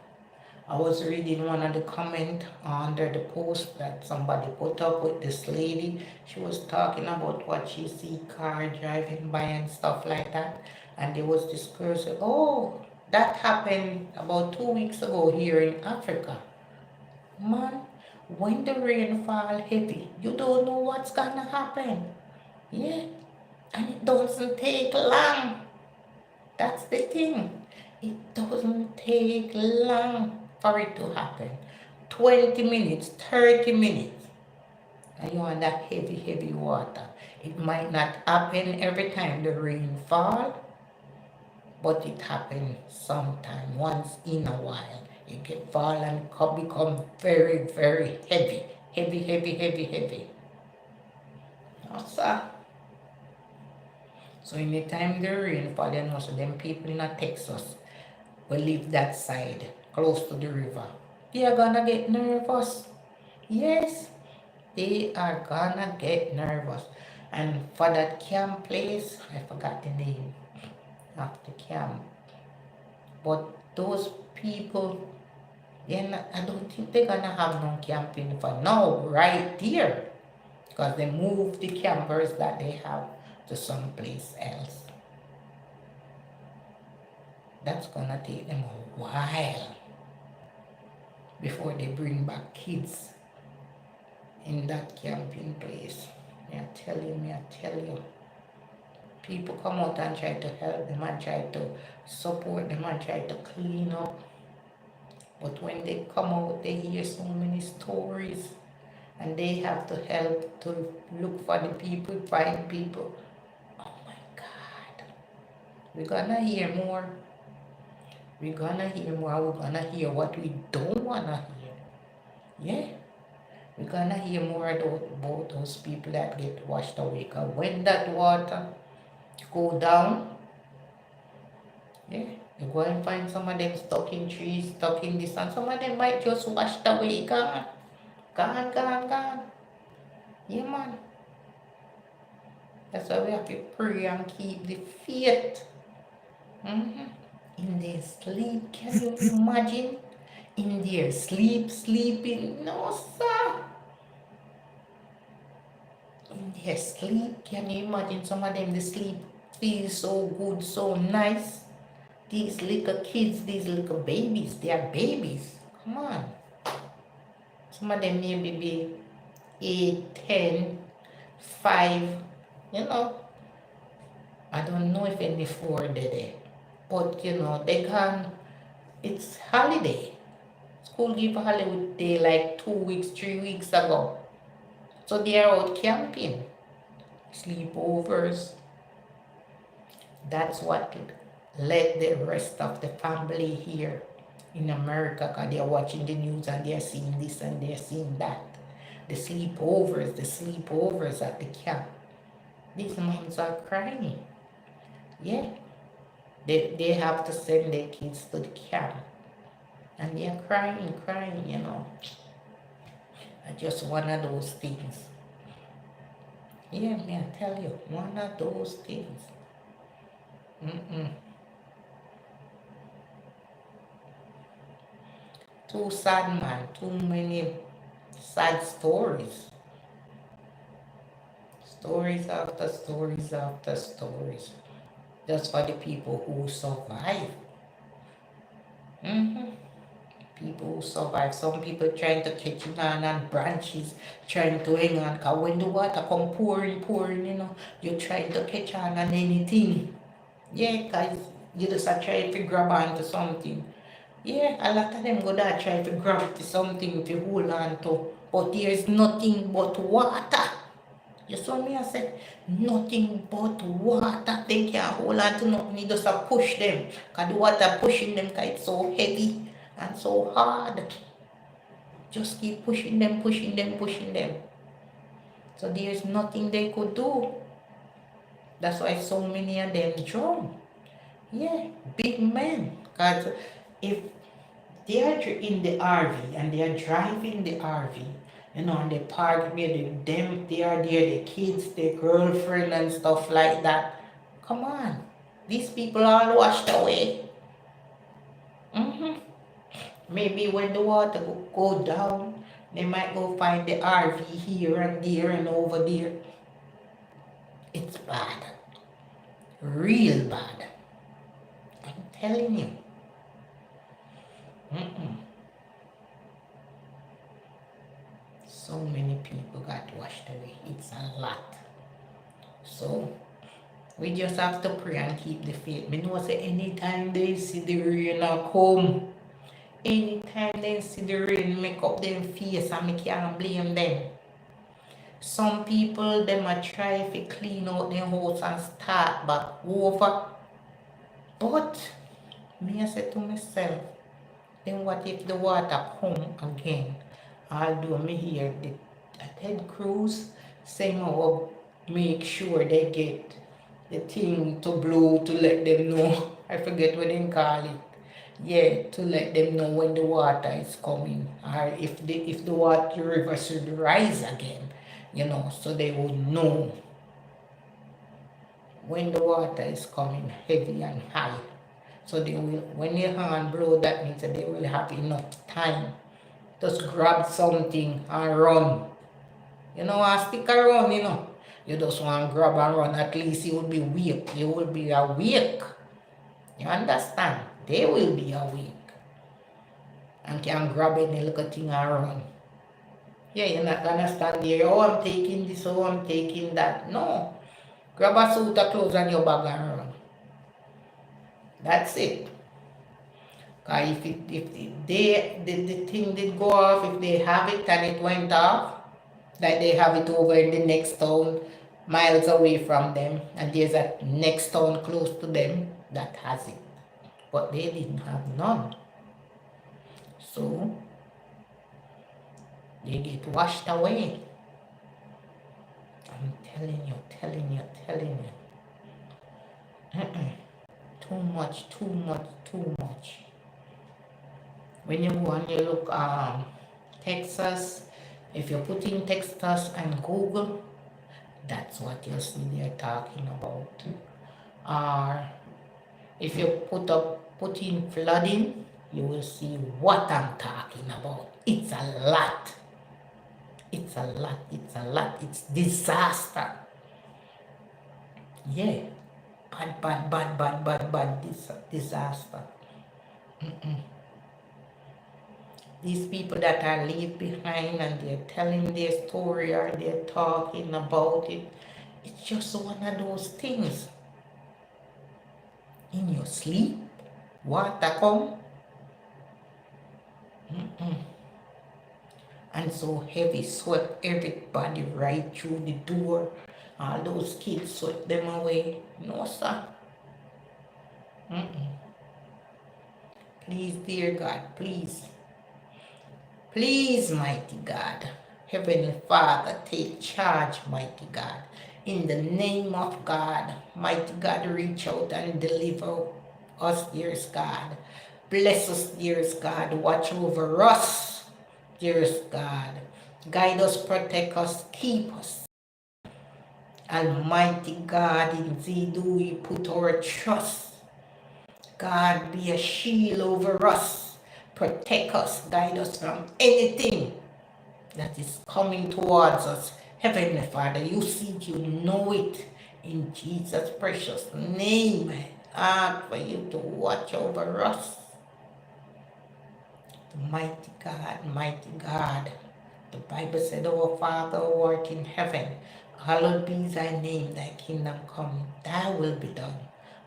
I was reading one of the comment under the post that somebody put up with this lady. She was talking about what she see car driving by and stuff like that. And there was this person, oh, that happened about 2 weeks ago here in Africa. Man, when the rain fall heavy, you don't know what's gonna happen. Yeah, and it doesn't take long. That's the thing. It doesn't take long for it to happen. 20 minutes, 30 minutes, and you're on that heavy, heavy water. It might not happen every time the rain falls, but it happens sometime, once in a while. It can fall and become very, very heavy. Heavy, heavy, heavy, heavy. Sir. So anytime the rain fall, you know, so them people in Texas will live that side, close to the river. They are gonna get nervous. Yes, they are gonna get nervous. And for that camp place, I forgot the name of the camp. But those people, I don't think they're gonna have no camping for now, right there. Because they moved the campers that they have to someplace else. That's gonna take them a while before they bring back kids in that camping place. Me, I tell you. People come out and try to help them and try to support them and try to clean up. But when they come out, they hear so many stories and they have to help to look for the people, find people. Oh my God. We're gonna hear more. We're gonna hear more. We're gonna hear what we don't wanna hear. Yeah. We're gonna hear more about those people that get washed away. Cause when that water go down, yeah, you go and find some of them stuck in trees, stuck in this, and some of them might just washed away, gone. Gone, gone, gone. Yeah, man. That's why we have to pray and keep the faith. In their sleep, can you imagine? In their sleep, sleeping? No, sir. In their sleep, can you imagine some of them, the sleep feels so good, so nice? These little kids, these little babies, they are babies. Come on. Some of them maybe be 8, 10, 5, you know. I don't know if any 4 did it. But, they can, it's holiday. School give a holiday like 2 weeks, 3 weeks ago. So they are out camping. Sleepovers. That's what led the rest of the family here in America, because they're watching the news and they're seeing this and they're seeing that. The sleepovers at the camp. These moms are crying. Yeah. They have to send their kids to the camp. And they're crying. Just one of those things. Yeah, me, I tell you, one of those things. Too sad, man. Too many sad stories. Stories after stories after stories. Just for the people who survive. People who survive. Some people trying to catch on branches, trying to hang on. Because when the water come pouring, you're trying to catch on anything. Yeah, because you just are trying to grab onto something. Yeah, a lot of them go there try to grab to something to hold on to. But there's nothing but water. You saw me, I said, nothing but water. They can't hold on to nothing. You just push them. Because the water pushing them because it's so heavy and so hard. Just keep pushing them. So there's nothing they could do. That's why so many of them drown. Yeah, big men. Because if they are in the RV and they are driving the RV, and they park there, they are there, the kids, their girlfriend and stuff like that. Come on. These people are washed away. Maybe when the water go down, they might go find the RV here and there and over there. It's bad. Real bad. I'm telling you. So many people got washed away. It's a lot. So we just have to pray and keep the faith. Me know say anytime they see the rain come, anytime they see the rain make up them face and me can't blame them. Some people them a try to clean out their house and start back over. But me I say to myself, then what if the water come again? Although me hear the Ted Cruz saying make sure they get the thing to blow to let them know. I forget what they call it. Yeah, to let them know when the water is coming, or if the water river should rise again, so they would know when the water is coming heavy and high. So they will, when your hand blow, that means that they will have enough time. Just grab something and run. You know, and stick around, you know. You just want to grab and run. At least you will be awake. You will be awake. You understand? They will be awake. And can grab any little thing and run. Yeah, you're not gonna stand there. Oh, I'm taking this. Oh, I'm taking that. No. Grab a suit of clothes and your bag and run. That's it. The thing did go off, if they have it and it went off, like they have it over in the next town, miles away from them, and there's a next town close to them that has it. But they didn't have none. So they get washed away. I'm telling you. Too much. When you go and you look Texas, if you put in Texas and Google, that's what you see they're talking about. Or if you put in flooding, you will see what I'm talking about. It's a lot. It's disaster. Yeah. Bad disaster. These people that are left behind and they're telling their story or they're talking about it, it's just one of those things. In your sleep, water come, and so heavy swept everybody right through the door. All those kids swept them away. No, sir. Please, dear God, please. Please, mighty God, Heavenly Father, take charge, mighty God. In the name of God, mighty God, reach out and deliver us, dearest God. Bless us, dearest God. Watch over us, dearest God. Guide us, protect us, keep us. Almighty God, in thee do we put our trust. God, be a shield over us. Protect us, guide us from anything that is coming towards us. Heavenly Father, you see it, you know it. In Jesus' precious name, I ask for you to watch over us. Mighty God. The Bible said, our Father who art in heaven, hallowed be thy name, thy kingdom come, thy will be done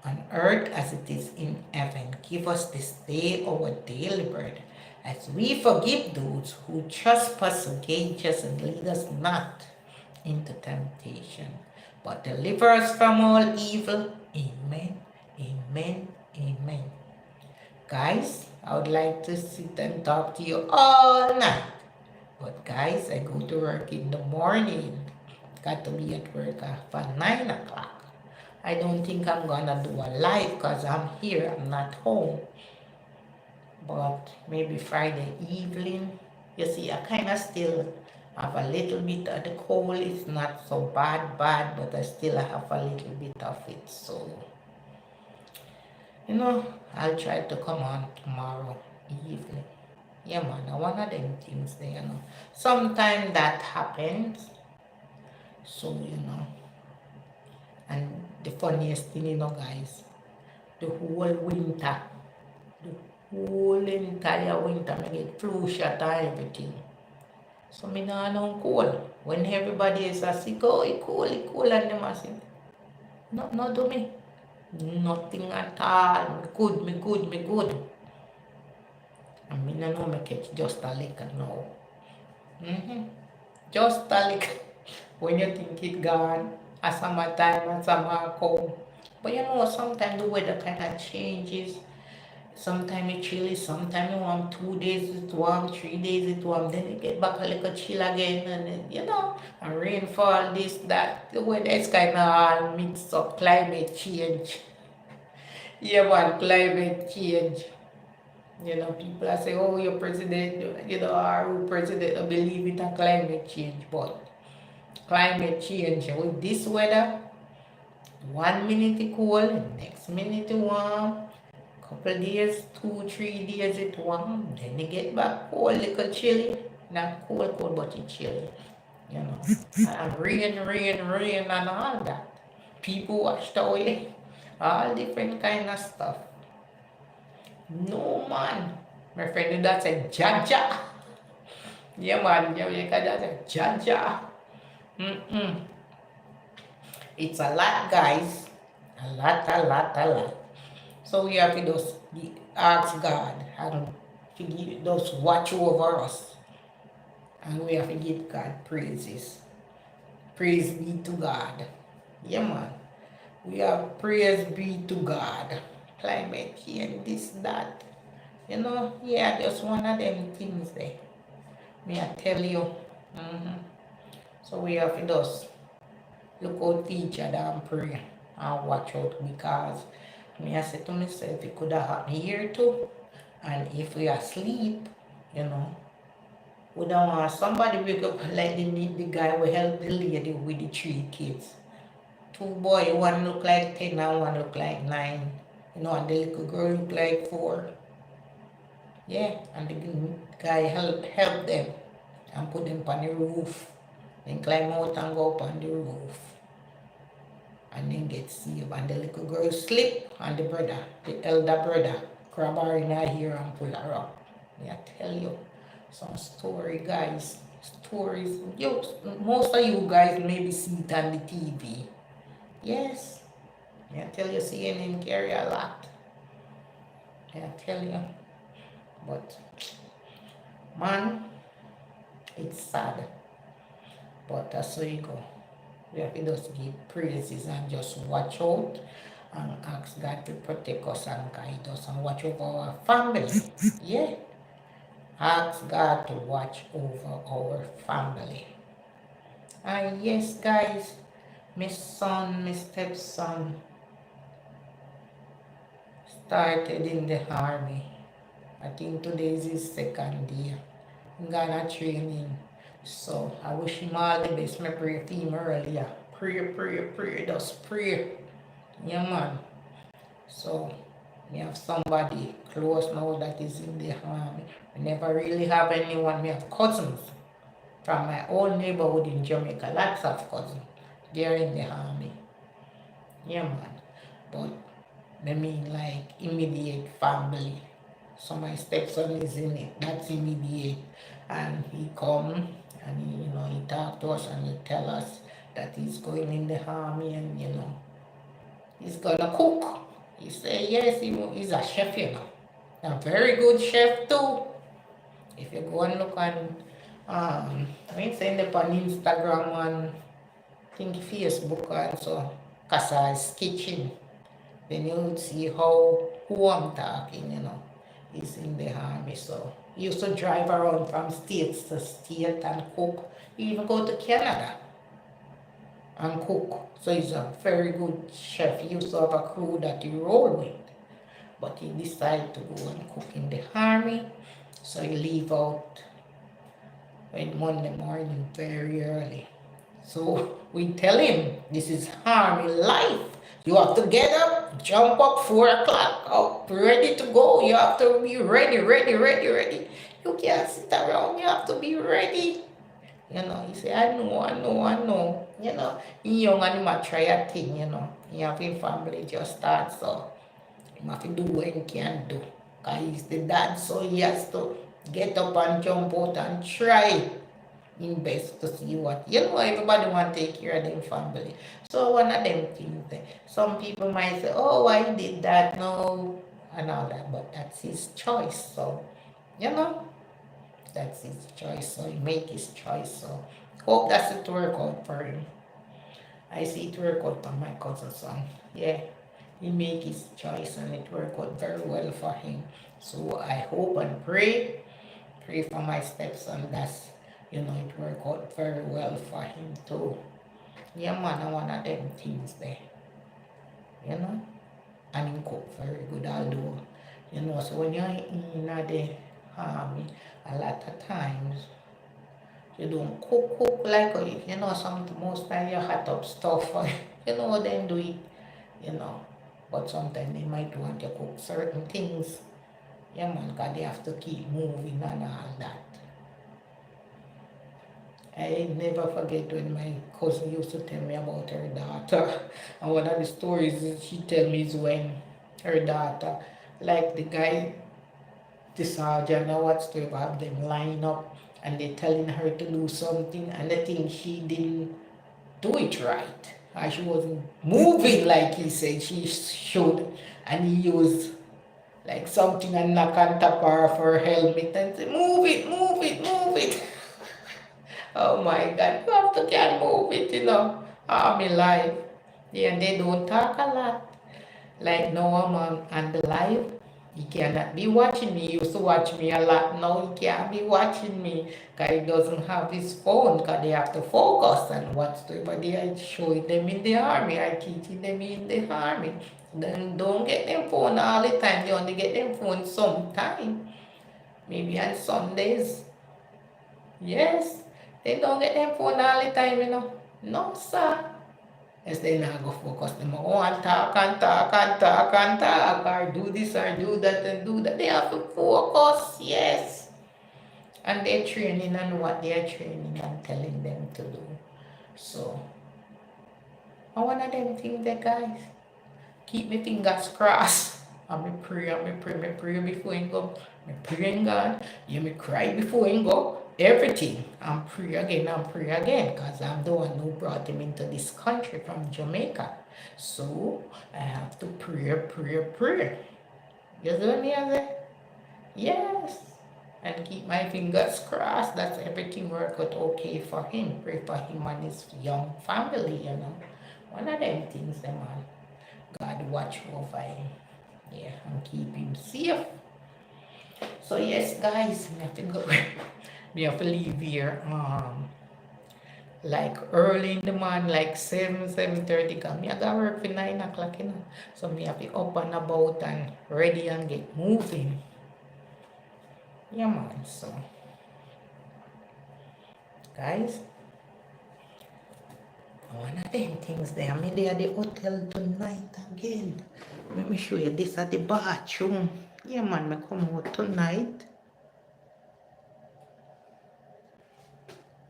on earth as it is in heaven. Give us this day our daily bread, as we forgive those who trespass against us, and lead us not into temptation, but deliver us from all evil. Amen. Guys, I would like to sit and talk to you all night. But guys, I go to work in the morning. Got to be at work for 9 o'clock. I don't think I'm gonna do a live because I'm here, I'm not home. But maybe Friday evening. You see, I kind of still have a little bit of the cold. It's not so bad, but I still have a little bit of it. So, you know, I'll try to come on tomorrow evening. Yeah, man, one of them things there, you know. Sometimes that happens. So, you know. And the funniest thing, you know, guys, the whole entire winter, I get flu shot and everything. So, me not know cold. When everybody is sick, oh, it cool, and them are sick. Not do me. Nothing at all. Me good. And me no know me catch just a lick now. Just a lick. When you think it gone, a summertime and summer come. But you know, sometimes the weather kind of changes. Sometimes it's chilly, sometimes you warm 2 days it's warm, 3 days it's warm, then it get back a little chill again, and then, you know, and rainfall, this, that. The weather is kind of all mixed up, climate change. Yeah, man, climate change. You know, people are saying, oh, your president, you know, our president don't believe in a climate change, but climate change with this weather, 1 minute it cold, next minute it warm, Couple days, 2, 3 days it warm. Then you get back cold, little chilly. Not cold, but it chilly. You know. And rain, and all that. People washed away. All different kind of stuff. No man. My friend that said Jaja. Yeah man, Jamaica that said Jaja. It's a lot, guys. A lot. So we have to just ask God and to just watch over us. And we have to give God praises. Praise be to God. Yeah, man. We have praise be to God. Climate change, this, that. You know, yeah, just one of them things there. May I tell you. So we have to just look out for each other and pray and watch out, because me I say to myself, it could have happened here too. And if we are asleep, you know, we don't want somebody wake up like the guy will help the lady with the 3 kids. 2 boys, one look like 10 and one look like 9. You know, and the little girl look like 4. Yeah, and the guy help them and put them on the roof. Then climb out and go up on the roof. And then get saved. And the little girl sleep, and the elder brother, grab her in her ear and pull her up. May I tell you some story, guys. Stories. Most of you guys maybe see it on the TV. Yes. May I tell you, CNN carry a lot. May I tell you. But, man, it's sad. But that's how you go. We have to just give praises and just watch out and ask God to protect us and guide us and watch over our family. Yeah. Ask God to watch over our family. And yes, guys, my stepson started in the army. I think today is his 2nd day. He got a training. So I wish him all the best. I pray for him earlier. Pray, just pray. Yeah, man. So we have somebody close now that is in the army. I never really have anyone. We have cousins from my own neighborhood in Jamaica. Lots of cousins. They're in the army. Yeah, man. But I mean, like, immediate family. So my stepson is in it. That's immediate. And he come and he talk to us and he tell us that he's going in the army and he's gonna cook. He say yes, he's a chef, a very good chef too. If you go and look on I send up on Instagram and I think Facebook and so Kasa's Kitchen, then you would see who I'm talking, He's in the army, so he used to drive around from state to state and cook. He even go to Canada and cook. So he's a very good chef. He used to have a crew that he rolled with. But he decided to go and cook in the army. So he leave out on Monday morning very early. So we tell him, this is army life. You have to get up, jump up 4 o'clock, up, ready to go. You have to be ready. You can't sit around, you have to be ready. He say, I know. He young and he might try a thing, He have his family just start, so he have to do what he can do. Because he's the dad, so he has to get up and jump out and try his best to see what, everybody want to take care of their family. So one of them things, some people might say, oh, why he did that, no, and all that, but that's his choice, so, that's his choice, so he make his choice, so hope that's it work out for him. I see it work out for my cousin son. Yeah, he make his choice and it work out very well for him. So I hope and pray for my stepson that's, it work out very well for him too. Yeah, man, one of them things there. And he cook very good, although, so when you're in the army, a lot of times, you don't cook like, most time you hot up stuff, then do it, But sometimes they might want to cook certain things. Yeah, man, because they have to keep moving and all that. I never forget when my cousin used to tell me about her daughter. And one of the stories she tell me is when her daughter, like the guy, the sergeant or whatsoever, have them line up and they telling her to do something and the thing she didn't do it right. And she wasn't moving like he said she should. And he used like something and knock on top of her helmet and say, move it, move it, move it. Oh my God, you have to can move it, Army life. Yeah, they don't talk a lot. Like now I'm on the live. He cannot be watching me. He used to watch me a lot. Now he can't be watching me because he doesn't have his phone because they have to focus on what's doing. But they are showing them in the army. I teaching them in the army. Then don't get them phone all the time. They only get them phone sometime. Maybe on Sundays. Yes. They don't get them phone all the time. No, sir. As they now go focus them on talk and talk and talk and talk or do this or do that and do that. They have to focus, yes. And they're training on what they're training and telling them to do. So, one of them things that guys, keep my fingers crossed. And me pray before I go. Me pray in God. You me cry before I go. Everything. And pray again. Because I'm the one who brought him into this country from Jamaica. So, I have to pray. You see what I say? Yes. And keep my fingers crossed that everything work out okay for him. Pray for him and his young family. One of them things, man. God watch over him. Yeah, and keep him safe. So yes, guys, me have to go. Me have to leave here. Like early in the morning, like 7:30. Cause me I got work for 9 o'clock. So me have to up and about and ready and get moving. Yeah, man. So, guys, one of them things there. Me there at the hotel tonight again. Let me show you this at the bathroom. Yeah, man, me come out tonight.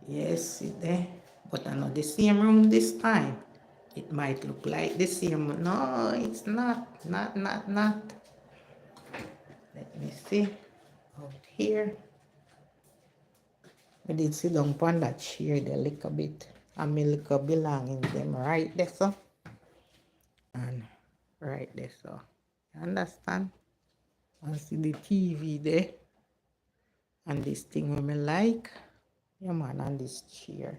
Yes, see there. But I know the same room this time. It might look like the same. No, it's not. Not. Let me see. Out here. I did sit down on that chair there a little bit. And my little belongings them right there, so. And right there, so. You understand? And see the TV there. And this thing I like. Yeah, man, and this chair.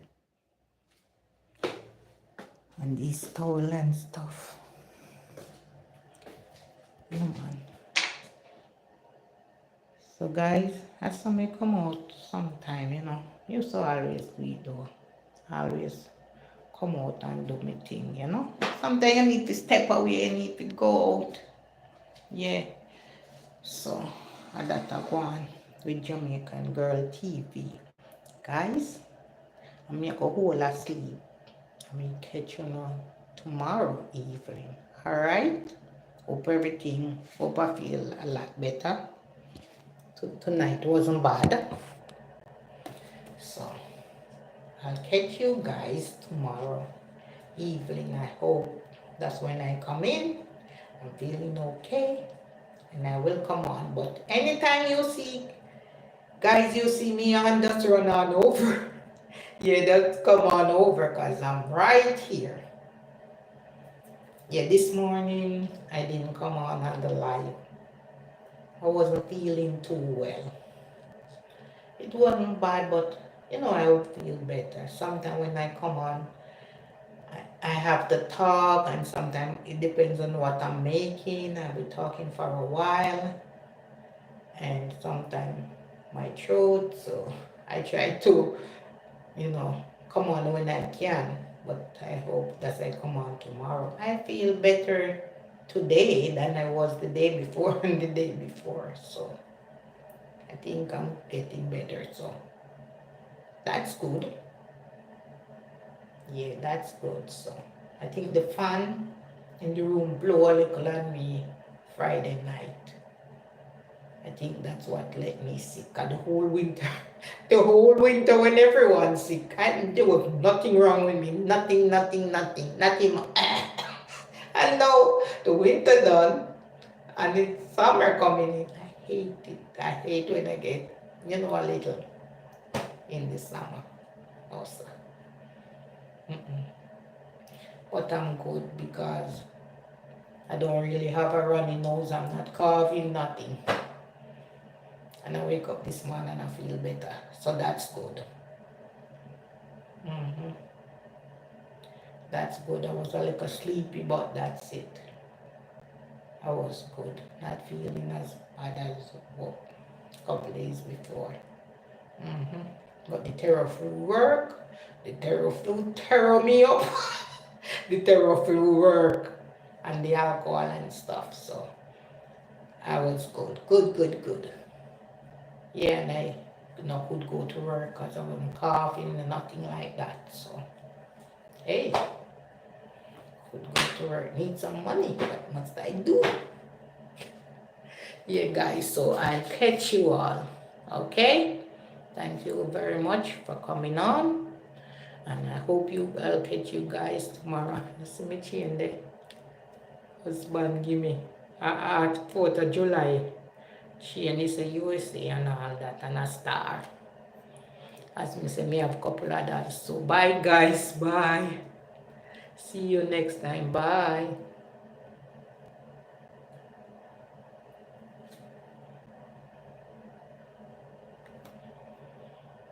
And these towel and stuff. Yeah, man. So guys, as some may come out sometime, used to always do it though. Always come out and do my thing. Sometimes you need to step away, you need to go out. Yeah. So that I go on with Jamaican Girl TV. Guys, I'm make a whole asleep. I may catch you tomorrow evening. Alright? Hope I feel a lot better. Tonight wasn't bad. So I'll catch you guys tomorrow evening. I hope that's when I come in. I'm feeling okay and I will come on. But anytime you see me on, just run on over. Yeah, just come on over because I'm right here. Yeah, this morning I didn't come on the live. I wasn't feeling too well. It wasn't bad, but I would feel better. Sometimes when I come on, I have to talk, and sometimes it depends on what I'm making. I'll be talking for a while, and sometimes my throat, so I try to, come on when I can, but I hope that I come on tomorrow. I feel better today than I was the day before and the day before, so I think I'm getting better, so that's good. Yeah, that's good. So I think the fan in the room blow a little on me Friday night. I think that's what let me sick. And the whole winter, the whole winter when everyone's sick, there was nothing wrong with me. Nothing, nothing, nothing, nothing. And now the winter done and it's summer coming in. I hate it. I hate when I get, a little in the summer also. But I'm good because I don't really have a runny nose. I'm not coughing, nothing. And I wake up this morning and I feel better. So that's good. That's good. I was a little sleepy, but that's it. I was good. Not feeling as bad as a couple days before. But the terror flu work. The terror flu tear me up. The terror flu work. And the alcohol and stuff. So I was good. Good. Yeah, and I could go to work because I wasn't coughing and nothing like that. So, hey, could go to work. Need some money. What must I do? Yeah, guys, so I'll catch you all. Okay? Thank you very much for coming on. And I hope I'll catch you guys tomorrow. You see me chain there? Husband give me at 4th of July. Chain is a USA and all that and a star. As me say, me have a couple of that. So bye guys, bye. See you next time, bye.